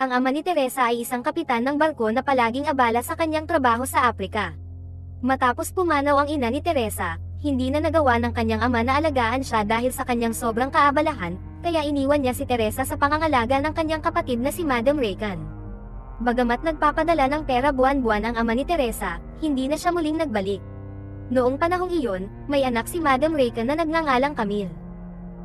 Ang ama ni Teresa ay isang kapitan ng barko na palaging abala sa kanyang trabaho sa Aprika. Matapos pumanaw ang ina ni Teresa, hindi na nagawa ng kanyang ama na alagaan siya dahil sa kanyang sobrang kaabalahan, kaya iniwan niya si Teresa sa pangangalaga ng kanyang kapatid na si Madam Recan. Bagamat nagpapadala ng pera buwan-buwan ang ama ni Teresa, hindi na siya muling nagbalik. Noong panahong iyon, may anak si Madam Recan na nagngangalang Camille.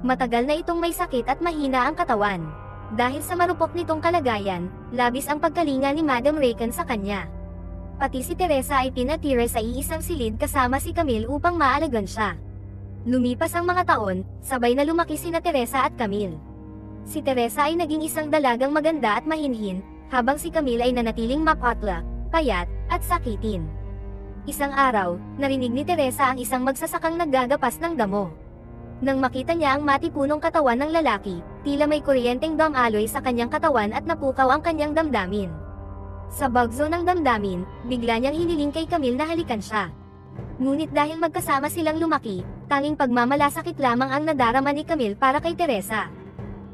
Matagal na itong may sakit at mahina ang katawan. Dahil sa marupok nitong kalagayan, labis ang pagkalinga ni Madam Recan sa kanya. Pati si Teresa ay pinatira sa iisang silid kasama si Camille upang maalagan siya. Lumipas ang mga taon, sabay na lumaki sina Teresa at Camille. Si Teresa ay naging isang dalagang maganda at mahinhin, habang si Camille ay nanatiling mapatla, payat, at sakitin. Isang araw, narinig ni Teresa ang isang magsasakang naggagapas ng damo. Nang makita niya ang matipunong katawan ng lalaki, tila may kuryenteng damaloy sa kanyang katawan at napukaw ang kanyang damdamin. Sa bagzo ng damdamin, bigla niyang hiniling kay Camille na halikan siya. Ngunit dahil magkasama silang lumaki, tanging pagmamalasakit lamang ang nadarama ni Camille para kay Teresa.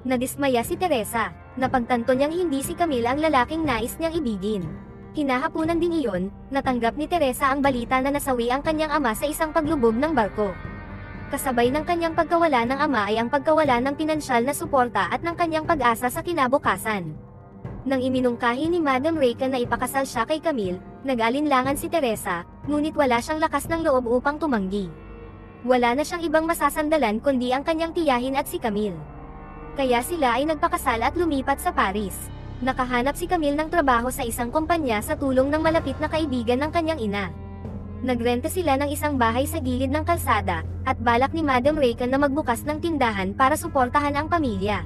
Nadismaya si Teresa, napagtanto niyang hindi si Camille ang lalaking nais niyang ibigin. Kinahapunan din iyon, natanggap ni Teresa ang balita na nasawi ang kanyang ama sa isang paglubog ng barko. Kasabay ng kanyang pagkawala ng ama ay ang pagkawala ng pinansyal na suporta at ng kanyang pag-asa sa kinabukasan. Nang iminungkahi ni Madam Recan na ipakasal siya kay Camille, nag-alinlangan si Teresa, ngunit wala siyang lakas ng loob upang tumanggi. Wala na siyang ibang masasandalan kundi ang kanyang tiyahin at si Camille. Kaya sila ay nagpakasal at lumipat sa Paris. Nakahanap si Camille ng trabaho sa isang kumpanya sa tulong ng malapit na kaibigan ng kanyang ina. Nagrenta sila ng isang bahay sa gilid ng kalsada, at balak ni Madam Recan na magbukas ng tindahan para suportahan ang pamilya.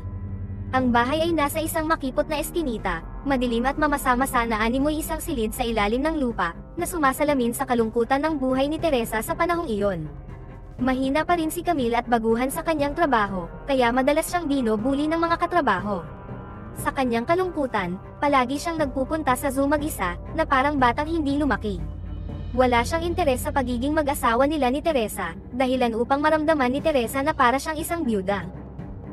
Ang bahay ay nasa isang makipot na eskinita, madilim at mamasa-masa na animoy isang silid sa ilalim ng lupa, na sumasalamin sa kalungkutan ng buhay ni Teresa sa panahong iyon. Mahina pa rin si Camille at baguhan sa kanyang trabaho, kaya madalas siyang binubuli ng mga katrabaho. Sa kanyang kalungkutan, palagi siyang nagpupunta sa zoo mag-isa, na parang batang hindi lumaki. Wala siyang interes sa pagiging mag-asawa nila ni Teresa, dahilan upang maramdaman ni Teresa na para siyang isang byuda.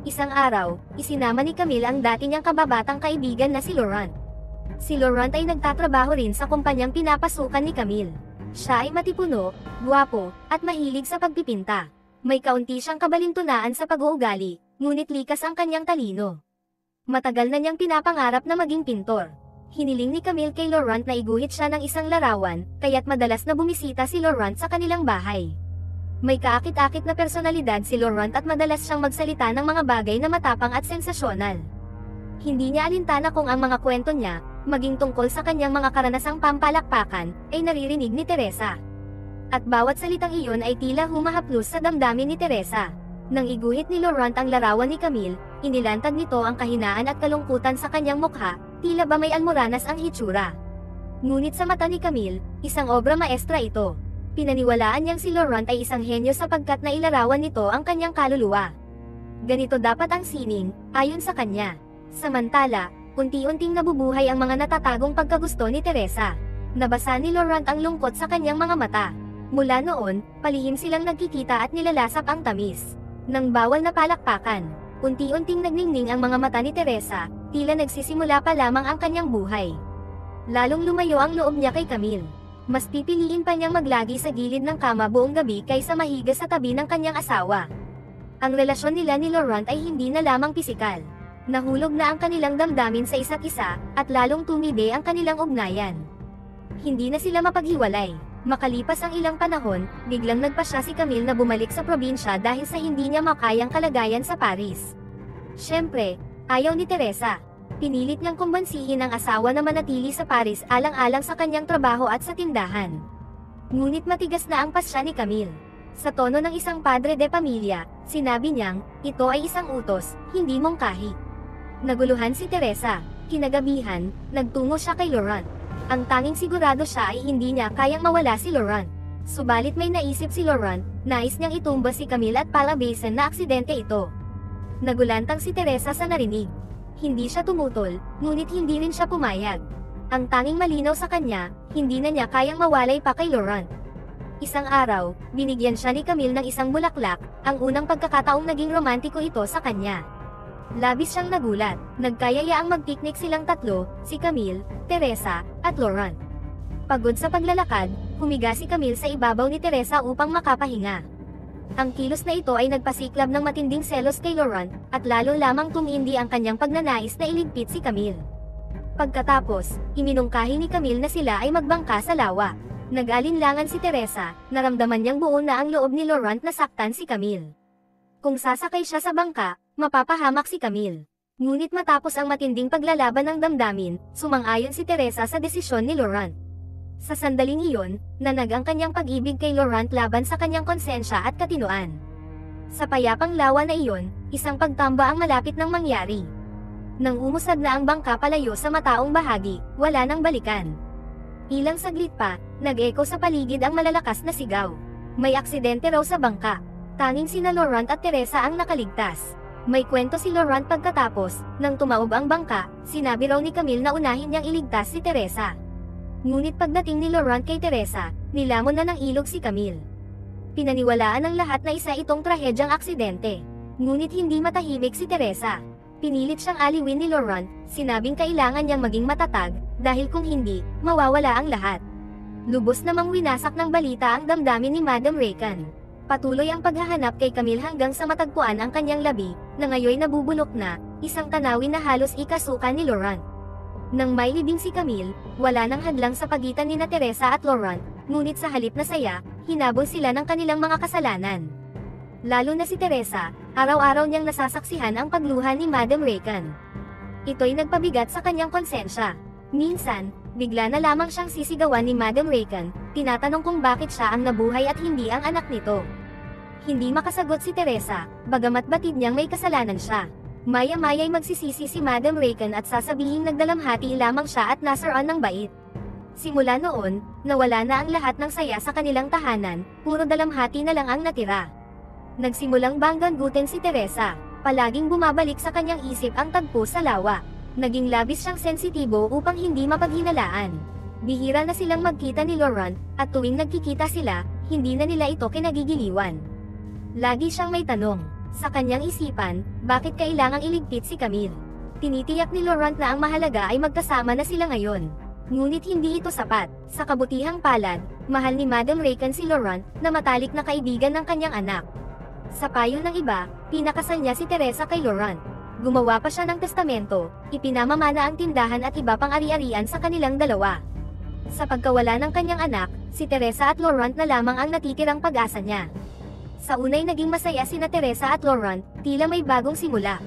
Isang araw, isinama ni Camille ang dati niyang kababatang kaibigan na si Laurent. Si Laurent ay nagtatrabaho rin sa kumpanyang pinapasukan ni Camille. Siya ay matipuno, guwapo, at mahilig sa pagpipinta. May kaunti siyang kabalintunaan sa pag-uugali, ngunit likas ang kanyang talino. Matagal na niyang pinapangarap na maging pintor. Hiniling ni Camille kay Laurent na iguhit siya ng isang larawan, kaya't madalas na bumisita si Laurent sa kanilang bahay. May kaakit-akit na personalidad si Laurent at madalas siyang magsalita ng mga bagay na matapang at sensasyonal. Hindi niya alintana kung ang mga kwento niya, maging tungkol sa kanyang mga karanasang pampalakpakan, ay naririnig ni Teresa. At bawat salitang iyon ay tila humahaplos sa damdamin ni Teresa. Nang iguhit ni Laurent ang larawan ni Camille, inilantad nito ang kahinaan at kalungkutan sa kanyang mukha, tila ba may almoranas ang hitsura. Ngunit sa mata ni Camille, isang obra maestra ito. Pinaniwalaan niyang si Laurent ay isang henyo sapagkat nailarawan nito ang kanyang kaluluwa. Ganito dapat ang sining, ayon sa kanya. Samantala, unti-unting nabubuhay ang mga natatagong pagkagusto ni Teresa. Nabasa ni Laurent ang lungkot sa kanyang mga mata. Mula noon, palihim silang nagkikita at nilalasap ang tamis ng bawal na palakpakan. Unti-unting nagningning ang mga mata ni Teresa, tila nagsisimula pa lamang ang kanyang buhay. Lalong lumayo ang loob niya kay Camille. Mas pipiliin pa niyang maglagi sa gilid ng kama buong gabi kaysa mahiga sa tabi ng kanyang asawa. Ang relasyon nila ni Laurent ay hindi na lamang pisikal. Nahulog na ang kanilang damdamin sa isa't isa, at lalong tumide ang kanilang ugnayan. Hindi na sila mapaghiwalay. Makalipas ang ilang panahon, biglang nagpasya si Camille na bumalik sa probinsya dahil sa hindi niya makayang kalagayan sa Paris. Siyempre, ayaw ni Teresa. Pinilit niyang kumbansihin ang asawa na manatili sa Paris alang-alang sa kanyang trabaho at sa tindahan. Ngunit matigas na ang pasya ni Camille. Sa tono ng isang padre de pamilya, sinabi niyang, ito ay isang utos, hindi mongkahi. Naguluhan si Teresa. Kinagabihan, nagtungo siya kay Laurent. Ang tanging sigurado siya ay hindi niya kayang mawala si Laurent. Subalit may naisip si Laurent, nais niyang itumba si Camille at palabasin na aksidente ito. Nagulantang si Teresa sa narinig. Hindi siya tumutol, ngunit hindi rin siya pumayag. Ang tanging malinaw sa kanya, hindi na niya kayang mawalay pa kay Laurent. Isang araw, binigyan siya ni Camille ng isang bulaklak, ang unang pagkakataong naging romantiko ito sa kanya. Labis siyang nagulat. Nagkayayaang mag-picnic silang tatlo, si Camille, Teresa, at Laurent. Pagod sa paglalakad, humiga si Camille sa ibabaw ni Teresa upang makapahinga. Ang kilos na ito ay nagpasiklab ng matinding selos kay Laurent, at lalo lamang tumindi ang kanyang pagnanais na iligpit si Camille. Pagkatapos, iminungkahi ni Camille na sila ay magbangka sa lawa. Nag-alinlangan si Teresa, naramdaman niyang buo na ang loob ni Laurent na saktan si Camille. Kung sasakay siya sa bangka, mapapahamak si Camille. Ngunit matapos ang matinding paglalaban ng damdamin, sumang-ayon si Teresa sa desisyon ni Laurent. Sa sandaling iyon, nanag ang kanyang pag-ibig kay Laurent laban sa kanyang konsensya at katinoan. Sa payapang lawa na iyon, isang pagtamba ang malapit ng mangyari. Nang umusad na ang bangka palayo sa mataong bahagi, wala nang balikan. Ilang saglit pa, nag-echo sa paligid ang malalakas na sigaw. May aksidente raw sa bangka. Tanging sina Laurent at Teresa ang nakaligtas. May kwento si Laurent pagkatapos, nang tumaob ang bangka, sinabi raw ni Camille na unahin niyang iligtas si Teresa. Ngunit pagdating ni Laurent kay Teresa, nilamon na ng ilog si Camille. Pinaniwalaan ng lahat na isa itong trahedyang aksidente. Ngunit hindi matahimik si Teresa. Pinilit siyang aliwin ni Laurent, sinabing kailangan niyang maging matatag, dahil kung hindi, mawawala ang lahat. Lubos namang winasak ng balita ang damdamin ni Madam Rakan. Patuloy ang paghahanap kay Camille hanggang sa matagpuan ang kanyang labi, na ngayoy nabubulok na, isang tanawin na halos ikasukan ni Laurent. Nang may libing si Camille, wala nang hadlang sa pagitan ni Teresa at Laurent, ngunit sa halip na saya, hinabol sila ng kanilang mga kasalanan. Lalo na si Teresa, araw-araw niyang nasasaksihan ang pagluha ni Madam Rakan. Ito'y nagpabigat sa kanyang konsensya. Minsan, bigla na lamang siyang sisigawan ni Madam Rakan, tinatanong kung bakit siya ang nabuhay at hindi ang anak nito. Hindi makasagot si Teresa, bagamat batid niyang may kasalanan siya. Maya-maya'y magsisisi si Madam Rakan at sasabihing nagdalamhati lamang siya at nasaraan ng bait. Simula noon, nawala na ang lahat ng saya sa kanilang tahanan, puro dalamhati na lang ang natira. Nagsimulang banggan-gutin si Teresa, palaging bumabalik sa kanyang isip ang tagpo sa lawa. Naging labis siyang sensitibo upang hindi mapaghinalaan. Bihira na silang magkita ni Laurent, at tuwing nagkikita sila, hindi na nila ito kinagigiliwan. Lagi siyang may tanong. Sa kanyang isipan, bakit kailangang iligpit si Camille? Tinitiyak ni Laurent na ang mahalaga ay magkasama na sila ngayon. Ngunit hindi ito sapat. Sa kabutihang palad, mahal ni Madam Rakan si Laurent, na matalik na kaibigan ng kanyang anak. Sa payo ng iba, pinakasal niya si Teresa kay Laurent. Gumawa pa siya ng testamento, ipinamamana ang tindahan at iba pang ari-arian sa kanilang dalawa. Sa pagkawala ng kanyang anak, si Teresa at Laurent na lamang ang natitirang pag-asa niya. Sa unay naging masaya sina Teresa at Laurent, tila may bagong simula.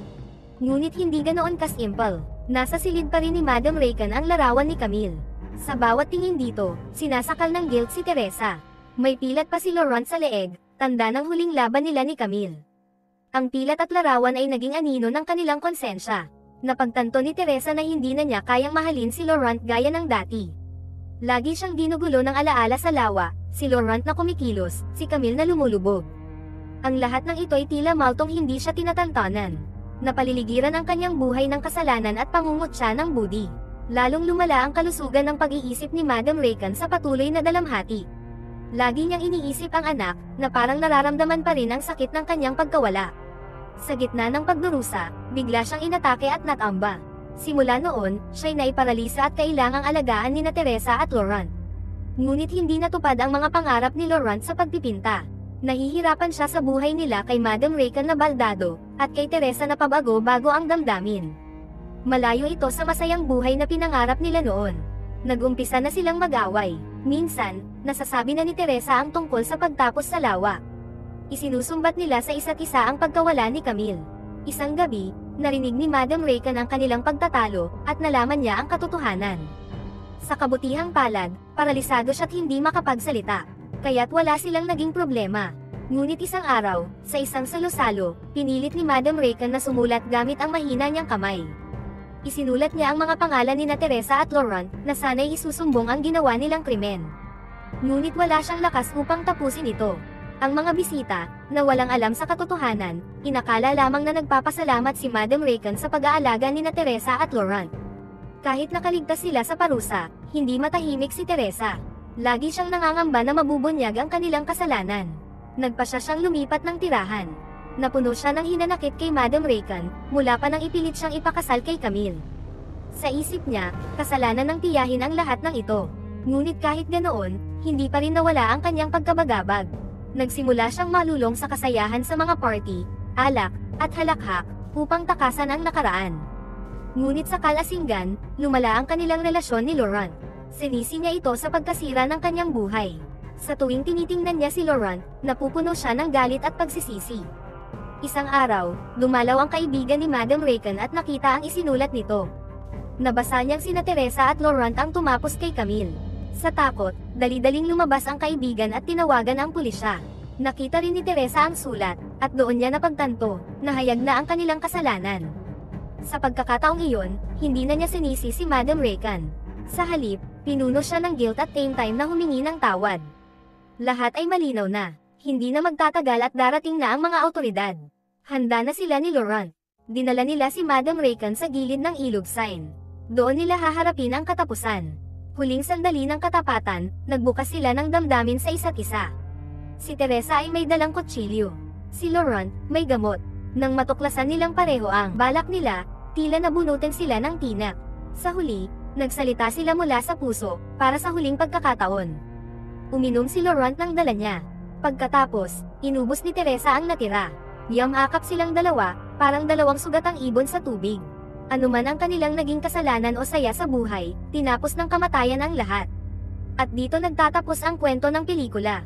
Ngunit hindi ganoon kasimple. Nasa silid pa rin ni Madam Rakan ang larawan ni Camille. Sa bawat tingin dito, sinasakal ng guilt si Teresa. May pilat pa si Laurent sa leeg, tanda ng huling laban nila ni Camille. Ang pilat at larawan ay naging anino ng kanilang konsensya. Napagtanto ni Teresa na hindi na niya kayang mahalin si Laurent gaya ng dati. Lagi siyang ginugulo ng alaala sa lawa, si Laurent na kumikilos, si Camille na lumulubog. Ang lahat ng ito'y tila maltong hindi siya tinatantanan. Napaliligiran ang kanyang buhay ng kasalanan at pangungutya ng budi. Lalong lumala ang kalusugan ng pag-iisip ni Madam Rakan sa patuloy na dalamhati. Lagi niyang iniisip ang anak, na parang nararamdaman pa rin ang sakit ng kanyang pagkawala. Sa gitna ng pagdurusa, bigla siyang inatake at natamba. Simula noon, siya'y naiparalisa at kailangang alagaan ni Teresa at Laurent. Ngunit hindi natupad ang mga pangarap ni Laurent sa pagpipinta. Nahihirapan siya sa buhay nila kay Madam Rakan na baldado, at kay Teresa na pabago-bago ang damdamin. Malayo ito sa masayang buhay na pinangarap nila noon. Nag-umpisa na silang mag-away. Minsan, nasasabi na ni Teresa ang tungkol sa pagtapos sa lawa. Isinusumbat nila sa isa't isa ang pagkawala ni Camille. Isang gabi, narinig ni Madam Rakan ang kanilang pagtatalo, at nalaman niya ang katotohanan. Sa kabutihang palad, paralisado siya't hindi makapagsalita. Kaya't wala silang naging problema. Ngunit isang araw, sa isang salo-salo, pinilit ni Madam Rakan na sumulat gamit ang mahina niyang kamay. Isinulat niya ang mga pangalan ni Teresa at Laurent, na sana'y isusumbong ang ginawa nilang krimen. Ngunit wala siyang lakas upang tapusin ito. Ang mga bisita, na walang alam sa katotohanan, inakala lamang na nagpapasalamat si Madam Rakan sa pag-aalaga ni Teresa at Laurent. Kahit nakaligtas sila sa parusa, hindi matahimik si Teresa. Lagi siyang nangangamba na mabubunyag ang kanilang kasalanan. Nagpasya siyang lumipat ng tirahan. Napuno siya ng hinanakit kay Madam Rakan, mula pa nang ipilit siyang ipakasal kay Camille. Sa isip niya, kasalanan ng tiyahin ang lahat ng ito. Ngunit kahit ganoon, hindi pa rin nawala ang kanyang pagkabagabag. Nagsimula siyang malulong sa kasayahan sa mga party, alak, at halakhak, upang takasan ang nakaraan. Ngunit sa kalasinggan, lumala ang kanilang relasyon ni Laurent. Sinisi niya ito sa pagkasira ng kanyang buhay. Sa tuwing tinitingnan niya si Laurent, napupuno siya ng galit at pagsisisi. Isang araw, dumalaw ang kaibigan ni Madam Rakan at nakita ang isinulat nito. Nabasa niyang sina Teresa at Laurent ang tumapos kay Camille. Sa takot, dali-daling lumabas ang kaibigan at tinawagan ang pulisya. Nakita rin ni Teresa ang sulat, at doon niya napagtanto, na hayag na ang kanilang kasalanan. Sa pagkakataong iyon, hindi na niya sinisi si Madam Rakan. Sa halip, pinuno siya ng guilt at same time na humingi ng tawad. Lahat ay malinaw na, hindi na magtatagal at darating na ang mga awtoridad. Handa na sila ni Laurent. Dinala nila si Madam Rakan sa gilid ng ilog sign. Doon nila haharapin ang katapusan. Huling sandali ng katapatan, nagbukas sila ng damdamin sa isa't isa. Si Teresa ay may dalang kutsilyo. Si Laurent, may gamot. Nang matuklasan nilang pareho ang balak nila, tila nabunutin sila ng tinak. Sa huli, nagsalita sila mula sa puso, para sa huling pagkakataon. Uminom si Laurent ng dala niya. Pagkatapos, inubos ni Teresa ang natira. Yamakap silang dalawa, parang dalawang sugatang ibon sa tubig. Anuman ang kanilang naging kasalanan o saya sa buhay, tinapos ng kamatayan ang lahat. At dito nagtatapos ang kwento ng pelikula.